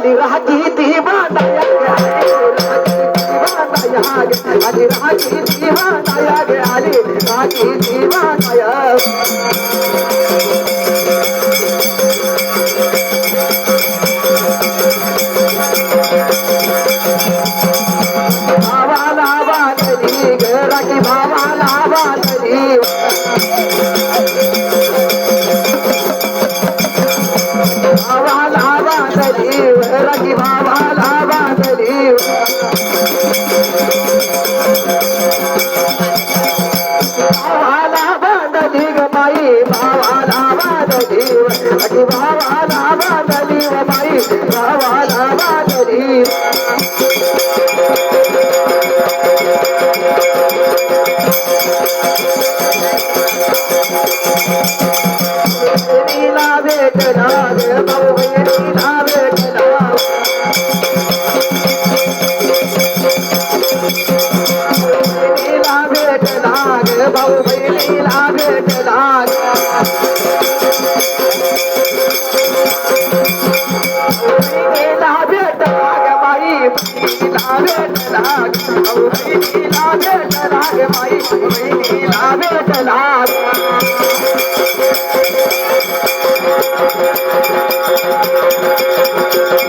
आधी राहती ती बांधाया आधी राहती ती बांधाया गे आधी राहती ती बांधाया भावाला बांधली ग राखी भावाला बांधली भावाला बांधली राखी भावाला बांधली भावाला बांधली ग बाई भावाला बांधली राखी भावाला बांधली व बाई भावाला बांधली बहिणीला भेटला ग भाऊ बहिणीला भेटला बहिणीला भेटला ग भाऊ बहिणीला भेटला बहिणीला भेटला ग बाई बहिणीला भेटला भाऊ बहिणीला भेटला ग बाई बहिणीला भेटला